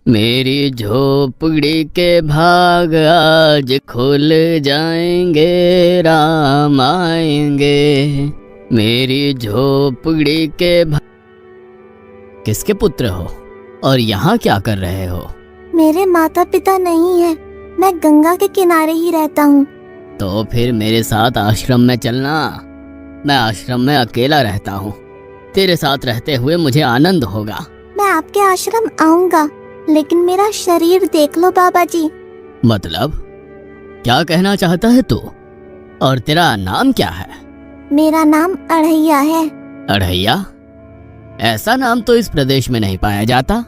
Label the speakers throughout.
Speaker 1: मेरी झोपड़ी के भाग आज खुल जाएंगे, राम आएंगे। मेरी झोपड़ी के भाग। किसके पुत्र हो और यहाँ क्या कर रहे हो?
Speaker 2: मेरे माता पिता नहीं है, मैं गंगा के किनारे ही रहता हूँ।
Speaker 1: तो फिर मेरे साथ आश्रम में चलना। मैं आश्रम में अकेला रहता हूँ, तेरे साथ रहते हुए मुझे आनंद होगा।
Speaker 2: मैं आपके आश्रम आऊंगा, लेकिन मेरा शरीर देख लो बाबा जी।
Speaker 1: मतलब क्या कहना चाहता है तू? और तेरा नाम क्या है?
Speaker 2: मेरा नाम अढ़ैया है।
Speaker 1: अढ़ैया? ऐसा नाम तो इस प्रदेश में नहीं पाया जाता।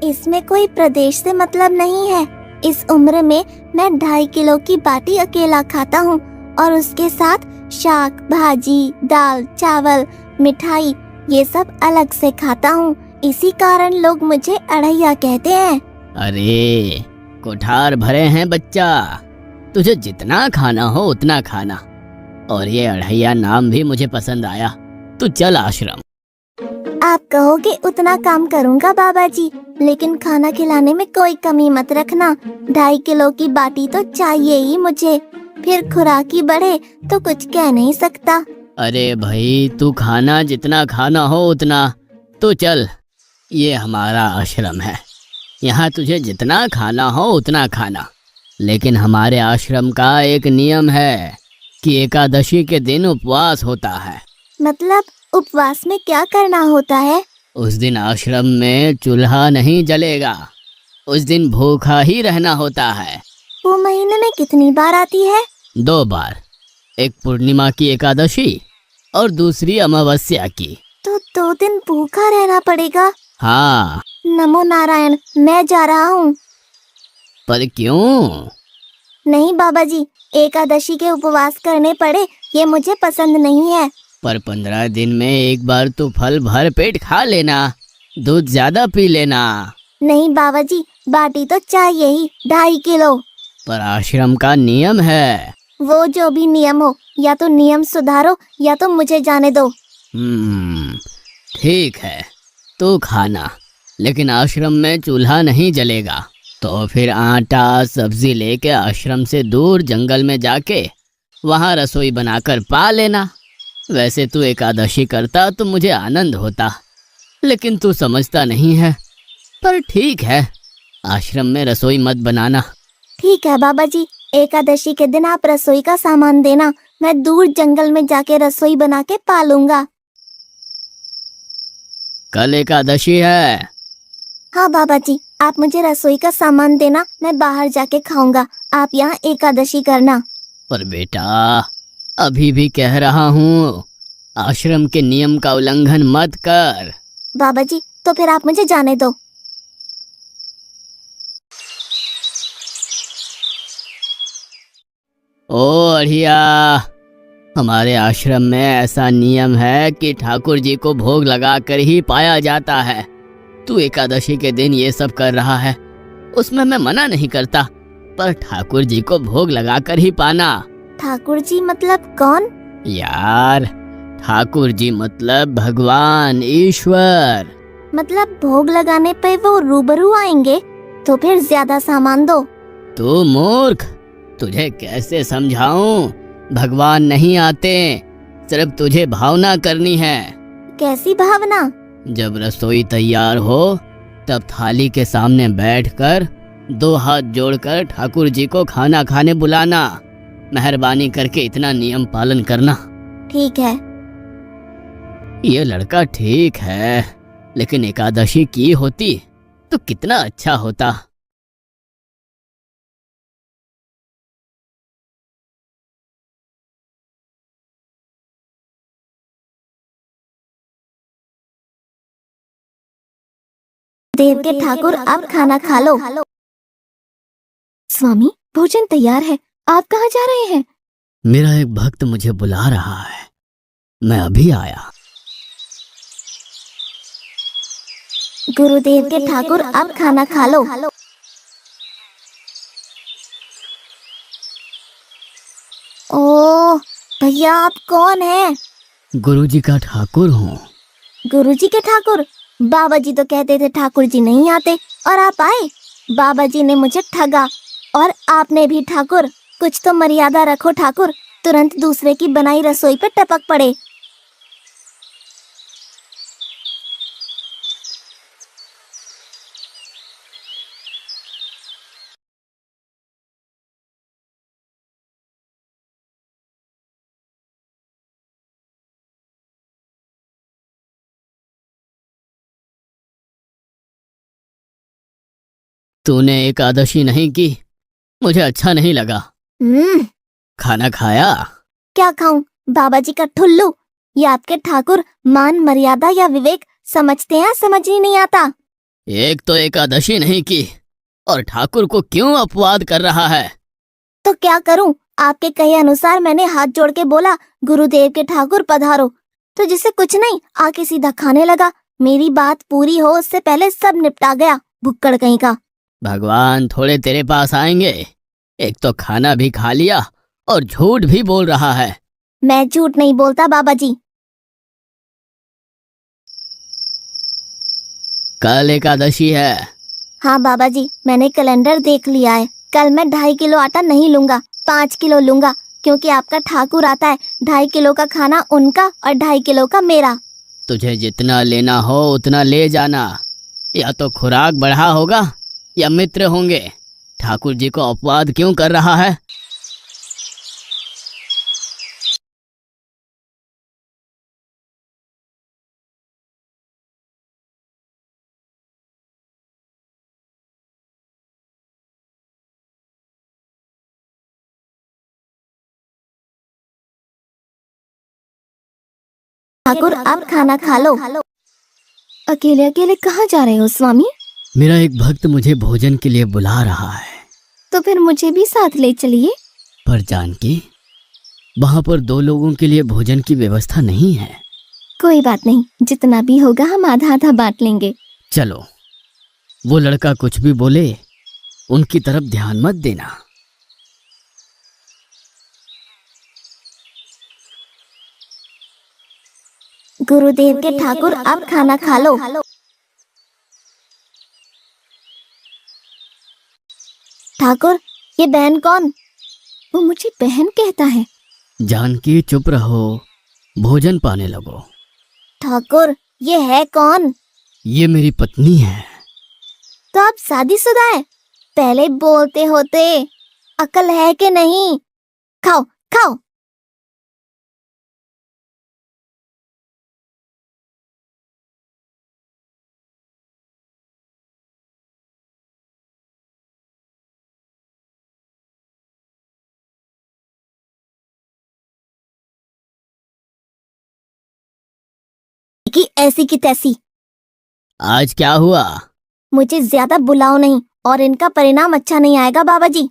Speaker 2: इसमें कोई प्रदेश से मतलब नहीं है। इस उम्र में मैं 2.5 किलो की बाटी अकेला खाता हूँ और उसके साथ शाक, भाजी, दाल, चावल, मिठाई ये सब अलग से खाता हूँ। इसी कारण लोग मुझे अढ़ैया कहते हैं।
Speaker 1: अरे कुठार भरे हैं बच्चा, तुझे जितना खाना हो उतना खाना। और ये अढ़ैया नाम भी मुझे पसंद आया। तू चल आश्रम।
Speaker 2: आप कहोगे उतना काम करूँगा बाबा जी, लेकिन खाना खिलाने में कोई कमी मत रखना। 2.5 किलो की बाटी तो चाहिए ही मुझे, फिर खुराकी बढ़े तो कुछ कह नहीं सकता।
Speaker 1: अरे भाई, तू खाना जितना खाना हो उतना। तो चल, ये हमारा आश्रम है, यहाँ तुझे जितना खाना हो उतना खाना। लेकिन हमारे आश्रम का एक नियम है कि एकादशी के दिन उपवास होता है।
Speaker 2: मतलब उपवास में क्या करना होता है?
Speaker 1: उस दिन आश्रम में चूल्हा नहीं जलेगा, उस दिन भूखा ही रहना होता है।
Speaker 2: वो महीने में कितनी बार आती है?
Speaker 1: 2 बार, एक पूर्णिमा की एकादशी और दूसरी अमावस्या की।
Speaker 2: तो 2 दिन भूखा रहना पड़ेगा।
Speaker 1: हाँ।
Speaker 2: नमो नारायण, मैं जा रहा हूँ।
Speaker 1: पर क्यों?
Speaker 2: नहीं बाबा जी, एकादशी के उपवास करने पड़े ये मुझे पसंद नहीं है।
Speaker 1: पर 15 दिन में एक बार तो फल भर पेट खा लेना, दूध ज्यादा पी लेना।
Speaker 2: नहीं बाबा जी, बाटी तो चाहिए ही 2.5 किलो।
Speaker 1: पर आश्रम का नियम है।
Speaker 2: वो जो भी नियम हो, या तो नियम सुधारो या तो मुझे जाने दो।
Speaker 1: ठीक है, तू खाना, लेकिन आश्रम में चूल्हा नहीं जलेगा। तो फिर आटा सब्जी लेके आश्रम से दूर जंगल में जाके वहाँ रसोई बनाकर पा लेना। वैसे तू एकादशी करता तो मुझे आनंद होता, लेकिन तू समझता नहीं है। पर ठीक है, आश्रम में रसोई मत बनाना।
Speaker 2: ठीक है बाबा जी, एकादशी के दिन आप रसोई का सामान देना, मैं दूर जंगल में जाके रसोई बना के पालूंगा।
Speaker 1: कल एकादशी है।
Speaker 2: हाँ बाबा जी, आप मुझे रसोई का सामान देना, मैं बाहर जाके खाऊंगा, आप यहाँ एकादशी करना।
Speaker 1: पर बेटा, अभी भी कह रहा हूँ, आश्रम के नियम का उल्लंघन मत कर।
Speaker 2: बाबा जी, तो फिर आप मुझे जाने दो।
Speaker 1: ओ अढ़िया, हमारे आश्रम में ऐसा नियम है कि ठाकुर जी को भोग लगाकर ही पाया जाता है। तू एकादशी के दिन ये सब कर रहा है, उसमें मैं मना नहीं करता, पर ठाकुर जी को भोग लगाकर ही पाना।
Speaker 2: ठाकुर जी मतलब कौन?
Speaker 1: यार, ठाकुर जी मतलब भगवान ईश्वर।
Speaker 2: मतलब भोग लगाने पे वो रूबरू आएंगे? तो फिर ज्यादा सामान दो।
Speaker 1: तू मूर्ख, तुझे कैसे समझाऊं? भगवान नहीं आते, सिर्फ तुझे भावना करनी है।
Speaker 2: कैसी भावना?
Speaker 1: जब रसोई तैयार हो तब थाली के सामने बैठकर 2 हाथ जोड़कर ठाकुर जी को खाना खाने बुलाना। मेहरबानी करके इतना नियम पालन करना।
Speaker 2: ठीक है।
Speaker 1: ये लड़का ठीक है, लेकिन एकादशी की होती तो कितना अच्छा होता।
Speaker 2: देव के ठाकुर, आप खाना खा लो। स्वामी, भोजन तैयार है, आप कहाँ जा रहे हैं?
Speaker 1: मेरा एक भक्त मुझे बुला रहा है, मैं अभी आया।
Speaker 2: गुरुदेव के ठाकुर, आप खाना खा लो। ओह भैया, आप कौन हैं?
Speaker 1: गुरुजी का ठाकुर हूँ।
Speaker 2: गुरुजी के ठाकुर? बाबा जी तो कहते थे ठाकुर जी नहीं आते, और आप आए। बाबा जी ने मुझे ठगा और आपने भी ठाकुर। कुछ तो मर्यादा रखो ठाकुर, तुरंत दूसरे की बनाई रसोई पे टपक पड़े।
Speaker 1: तूने एकादशी नहीं की, मुझे अच्छा नहीं लगा। खाना खाया?
Speaker 2: क्या खाऊं? बाबा जी का ठुल्लू। ये आपके ठाकुर मान मर्यादा या विवेक समझते हैं, समझ ही नहीं आता।
Speaker 1: एक तो एकादशी नहीं की और ठाकुर को क्यों अपवाद कर रहा है?
Speaker 2: तो क्या करूं? आपके कहे अनुसार मैंने हाथ जोड़ के बोला, गुरुदेव के ठाकुर पधारो, तो जिसे कुछ नहीं आके सीधा खाने लगा। मेरी बात पूरी हो उससे पहले सब निपटा गया, भुक्कड़ कहीं का।
Speaker 1: भगवान थोड़े तेरे पास आएंगे। एक तो खाना भी खा लिया और झूठ भी बोल रहा है।
Speaker 2: मैं झूठ नहीं बोलता बाबा जी।
Speaker 1: कल एकादशी है।
Speaker 2: हाँ बाबा जी, मैंने कैलेंडर देख लिया है। कल मैं 2.5 किलो आटा नहीं लूंगा, 5 किलो लूंगा, क्योंकि आपका ठाकुर आता है। 2.5 किलो का खाना उनका और 2.5 किलो का मेरा।
Speaker 1: तुझे जितना लेना हो उतना ले जाना। या तो खुराक बढ़ा होगा या मित्र होंगे। ठाकुर जी को अपवाद क्यों कर रहा है?
Speaker 2: ठाकुर आप खाना खा लो। अकेले अकेले कहाँ जा रहे हो स्वामी?
Speaker 1: मेरा एक भक्त मुझे भोजन के लिए बुला रहा है।
Speaker 2: तो फिर मुझे भी साथ ले चलिए।
Speaker 1: पर जानकी, वहाँ पर 2 लोगों के लिए भोजन की व्यवस्था नहीं है।
Speaker 2: कोई बात नहीं, जितना भी होगा हम आधा आधा बांट लेंगे।
Speaker 1: चलो, वो लड़का कुछ भी बोले उनकी तरफ ध्यान मत देना।
Speaker 2: गुरुदेव के ठाकुर आप खाना खा लो। ठाकुर, ये बहन कौन? वो मुझे बहन कहता है।
Speaker 1: जानकी चुप रहो, भोजन पाने लगो।
Speaker 2: ठाकुर, ये है कौन?
Speaker 1: ये मेरी पत्नी है।
Speaker 2: तो आप शादीशुदा है? पहले बोलते होते। अकल है कि नहीं? खाओ खाओ। कि ऐसी की तैसी।
Speaker 1: आज क्या हुआ?
Speaker 2: मुझे ज्यादा बुलाओ नहीं, और इनका परिणाम अच्छा नहीं आएगा बाबा जी।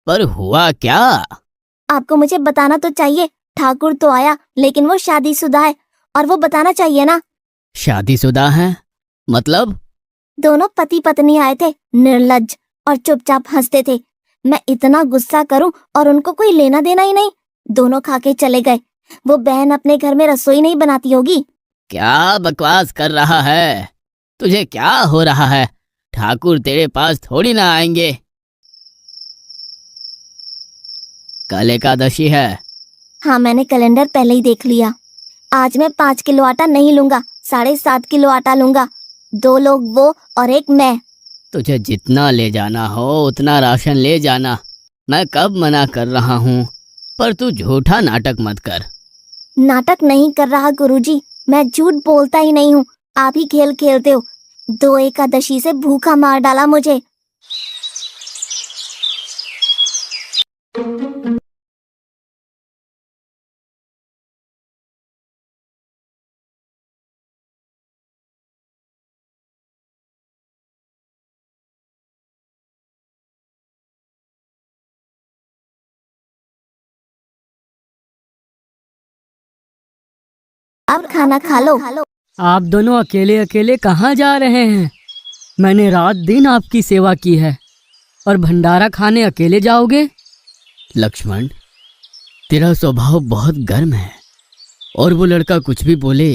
Speaker 1: पर हुआ क्या?
Speaker 2: आपको मुझे बताना तो चाहिए। ठाकुर तो आया, लेकिन वो शादीशुदा है, और वो बताना चाहिए ना।
Speaker 1: शादीशुदा है मतलब?
Speaker 2: दोनों पति पत्नी आए थे, निर्लज्ज, और चुपचाप हंसते थे। मैं इतना गुस्सा करूं और उनको कोई लेना देना ही नहीं। दोनों खा के चले गए। वो बहन अपने घर में रसोई नहीं बनाती होगी।
Speaker 1: क्या बकवास कर रहा है? तुझे क्या हो रहा है? ठाकुर तेरे पास थोड़ी ना आएंगे। कल एकादशी है।
Speaker 2: हाँ, मैंने कैलेंडर पहले ही देख लिया। आज मैं 5 किलो आटा नहीं लूंगा, 7.5 किलो आटा लूंगा। 2 लोग वो और एक मैं।
Speaker 1: तुझे जितना ले जाना हो उतना राशन ले जाना। मैं कब मना कर रहा हूँ, पर तू झूठा नाटक मत कर।
Speaker 2: नाटक नहीं कर रहा गुरुजी, मैं झूठ बोलता ही नहीं हूँ। आप ही खेल खेलते हो। 2 एकादशी से भूखा मार डाला मुझे। अब खाना खा लो।
Speaker 3: आप दोनों अकेले अकेले कहाँ जा रहे हैं? मैंने रात दिन आपकी सेवा की है और भंडारा खाने अकेले जाओगे?
Speaker 1: लक्ष्मण, तेरा स्वभाव बहुत गर्म है, और वो लड़का कुछ भी बोले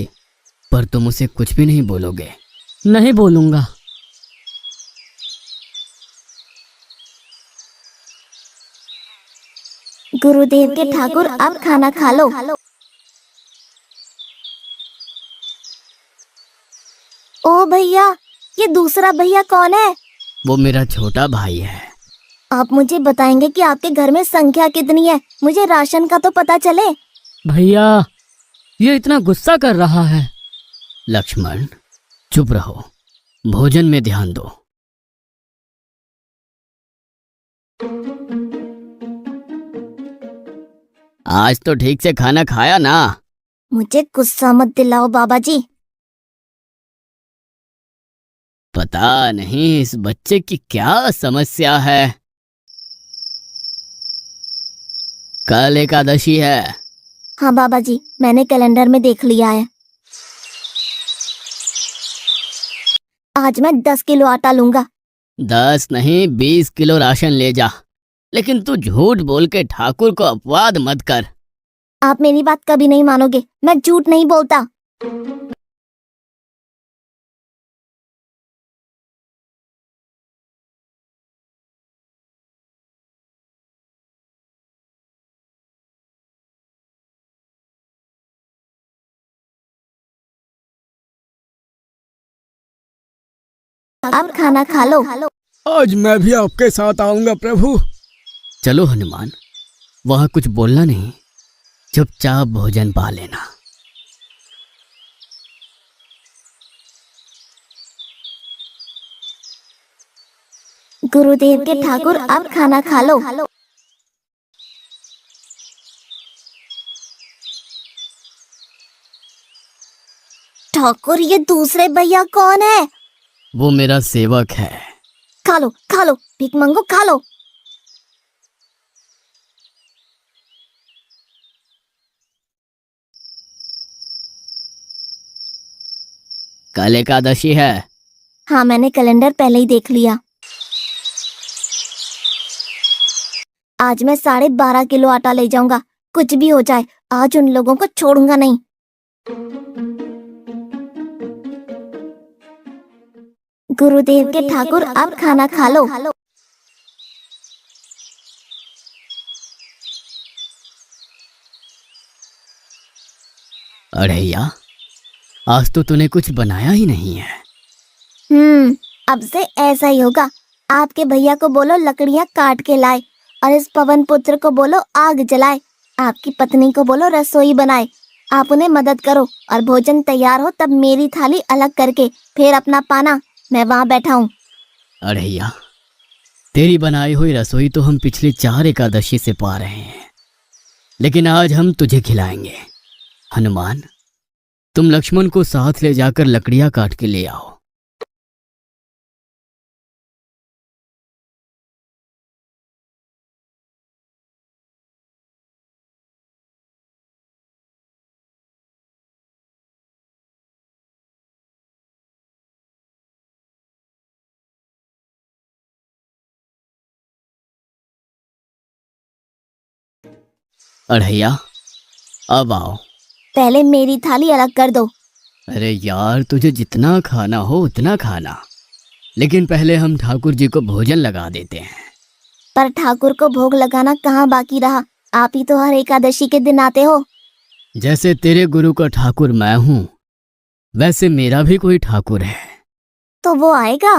Speaker 1: पर तुम उसे कुछ भी नहीं बोलोगे।
Speaker 3: नहीं बोलूँगा।
Speaker 2: गुरुदेव के ठाकुर, अब खाना खा लो। ओ भैया, ये दूसरा भैया कौन है?
Speaker 1: वो मेरा छोटा भाई है।
Speaker 2: आप मुझे बताएंगे कि आपके घर में संख्या कितनी है? मुझे राशन का तो पता चले।
Speaker 3: भैया, ये इतना गुस्सा कर रहा है।
Speaker 1: लक्ष्मण, चुप रहो, भोजन में ध्यान दो। आज तो ठीक से खाना खाया ना?
Speaker 2: मुझे गुस्सा मत दिलाओ बाबा जी।
Speaker 1: पता नहीं इस बच्चे की क्या समस्या है। कल एकादशी है।
Speaker 2: हाँ बाबा जी, मैंने कैलेंडर में देख लिया है। आज मैं 10 किलो आटा लूंगा।
Speaker 1: 10 नहीं 20 किलो राशन ले जा, लेकिन तू झूठ बोल के ठाकुर को अपवाद मत कर।
Speaker 2: आप मेरी बात कभी नहीं मानोगे, मैं झूठ नहीं बोलता। अब खाना खा लो।
Speaker 4: आज मैं भी आपके साथ आऊंगा प्रभु।
Speaker 1: चलो हनुमान, वहां कुछ बोलना नहीं, चुपचाप भोजन पा लेना।
Speaker 2: गुरुदेव के ठाकुर, अब खाना खा लो। ठाकुर, ये दूसरे भैया कौन है?
Speaker 1: वो मेरा सेवक है।
Speaker 2: खा लो खा लो, भीख मंगो, खा लो।
Speaker 1: कल एकादशी है।
Speaker 2: हाँ, मैंने कैलेंडर पहले ही देख लिया। आज मैं 12.5 किलो आटा ले जाऊंगा। कुछ भी हो जाए, आज उन लोगों को छोड़ूंगा नहीं। गुरुदेव के ठाकुर, अब खाना खा लो।
Speaker 1: अड़ैया, आज तो तूने कुछ बनाया ही नहीं है।
Speaker 2: अब से ऐसा ही होगा। आपके भैया को बोलो लकड़ियां काट के लाए, और इस पवन पुत्र को बोलो आग जलाए। आपकी पत्नी को बोलो रसोई बनाए। आप उन्हें मदद करो, और भोजन तैयार हो तब मेरी थाली अलग करके फिर अपना पाना। मैं वहाँ बैठा हूँ।
Speaker 1: अड़ैया, तेरी बनाई हुई रसोई तो हम पिछली 4 एकादशी से पा रहे हैं, लेकिन आज हम तुझे खिलाएंगे। हनुमान, तुम लक्ष्मण को साथ ले जाकर लकड़ियां काट के ले आओ। अड़ैया, अब आओ।
Speaker 2: पहले मेरी थाली अलग कर दो।
Speaker 1: अरे यार, तुझे जितना खाना हो उतना खाना, लेकिन पहले हम ठाकुर जी को भोजन लगा देते हैं।
Speaker 2: पर ठाकुर को भोग लगाना कहाँ बाकी रहा? आप ही तो हर एकादशी के दिन आते हो।
Speaker 1: जैसे तेरे गुरु का ठाकुर मैं हूँ, वैसे मेरा भी कोई ठाकुर है।
Speaker 2: तो वो आएगा?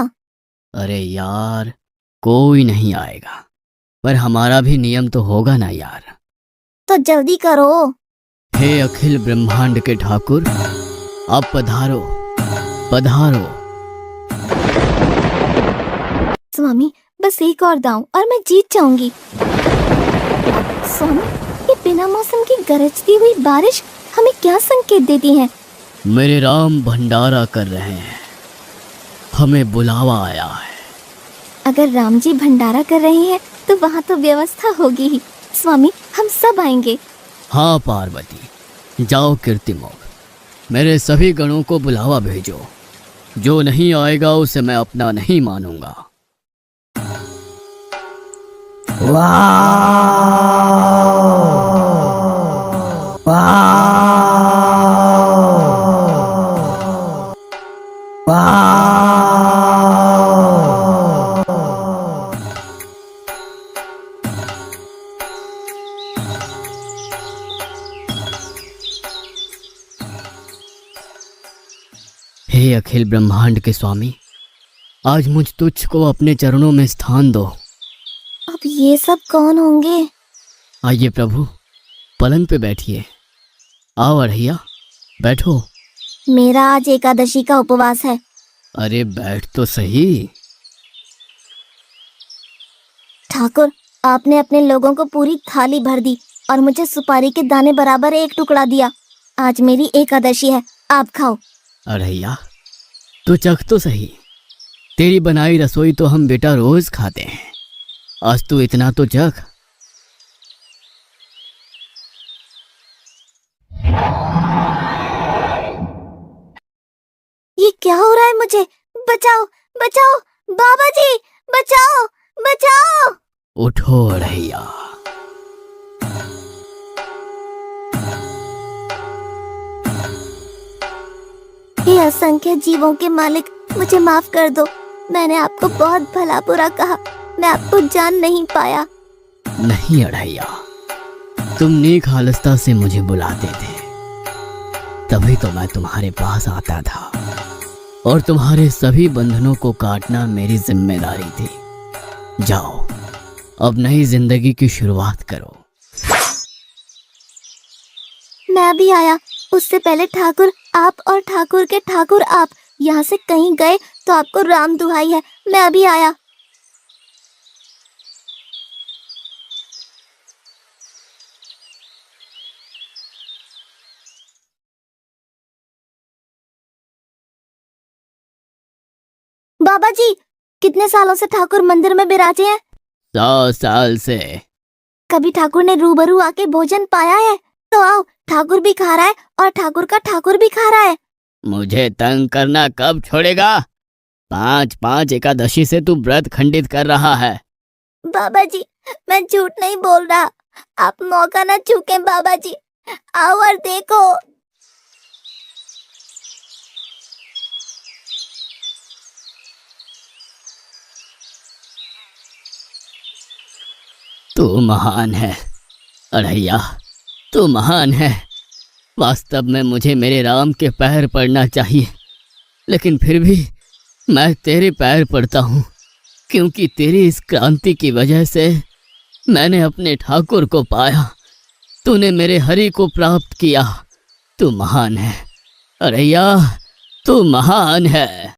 Speaker 1: अरे यार, कोई नहीं आएगा, पर हमारा भी नियम तो होगा ना यार।
Speaker 2: तो जल्दी करो।
Speaker 1: हे अखिल ब्रह्मांड के ठाकुर, अब पधारो पधारो।
Speaker 2: स्वामी, बस एक और दांव और मैं जीत जाऊंगी। स्वामी, ये बिना मौसम की गरजती हुई बारिश हमें क्या संकेत देती है?
Speaker 1: मेरे राम भंडारा कर रहे हैं, हमें बुलावा आया है।
Speaker 2: अगर राम जी भंडारा कर रहे हैं तो वहाँ तो व्यवस्था होगी ही। स्वामी, हम सब आएंगे।
Speaker 1: हाँ पार्वती, जाओ कीर्तिमोग, मेरे सभी गणों को बुलावा भेजो। जो नहीं आएगा उसे मैं अपना नहीं मानूंगा। हे अखिल ब्रह्मांड के स्वामी, आज मुझ तुझ को अपने चरणों में स्थान दो।
Speaker 2: अब ये सब कौन होंगे?
Speaker 1: आइए प्रभु, पलंग पे बैठिए। आओ अढ़ैया, बैठो।
Speaker 2: मेरा आज एकादशी का उपवास है।
Speaker 1: अरे बैठ तो सही।
Speaker 2: ठाकुर, आपने अपने लोगों को पूरी थाली भर दी और मुझे सुपारी के दाने बराबर एक टुकड़ा दिया। आज मेरी एकादशी है, आप खाओ।
Speaker 1: अढ़ैया, तू चख तो सही। तेरी बनाई रसोई तो हम बेटा रोज खाते हैं, आज तू इतना तो चख।
Speaker 2: ये क्या हो रहा है मुझे? बचाओ बचाओ, बाबा जी बचाओ बचाओ।
Speaker 1: उठो अढ़ैया।
Speaker 2: हे असंख्य जीवों के मालिक, मुझे माफ कर दो। मैंने आपको बहुत भला बुरा कहा, मैं आपको जान नहीं पाया।
Speaker 1: नहीं अढ़ैया, तुम नेक हालस्ता से मुझे बुलाते थे, तभी तो मैं तुम्हारे पास आता था, और तुम्हारे सभी बंधनों को काटना मेरी जिम्मेदारी थी। जाओ, अब नई जिंदगी की शुरुआत करो।
Speaker 2: मैं अभी आया। उससे पहले ठाकुर आप और ठाकुर के ठाकुर आप यहाँ से कहीं गए तो आपको राम दुहाई है, मैं अभी आया। बाबा जी, कितने सालों से ठाकुर मंदिर में विराजे हैं?
Speaker 1: 100 साल से।
Speaker 2: कभी ठाकुर ने रूबरू आके भोजन पाया है? तो आओ, ठाकुर भी खा रहा है और ठाकुर का ठाकुर भी खा रहा है।
Speaker 1: मुझे तंग करना कब छोड़ेगा? 5-5 एकादशी से तू व्रत खंडित कर रहा है।
Speaker 2: बाबा जी, मैं झूठ नहीं बोल रहा, आप मौका ना चूकें बाबा जी। आओ और देखो।
Speaker 1: तू महान है अढ़ैया, तू महान है। वास्तव में मुझे मेरे राम के पैर पड़ना चाहिए, लेकिन फिर भी मैं तेरे पैर पड़ता हूँ, क्योंकि तेरी इस क्रांति की वजह से मैंने अपने ठाकुर को पाया। तूने मेरे हरि को प्राप्त किया। तू महान है अढ़ैया, तू महान है।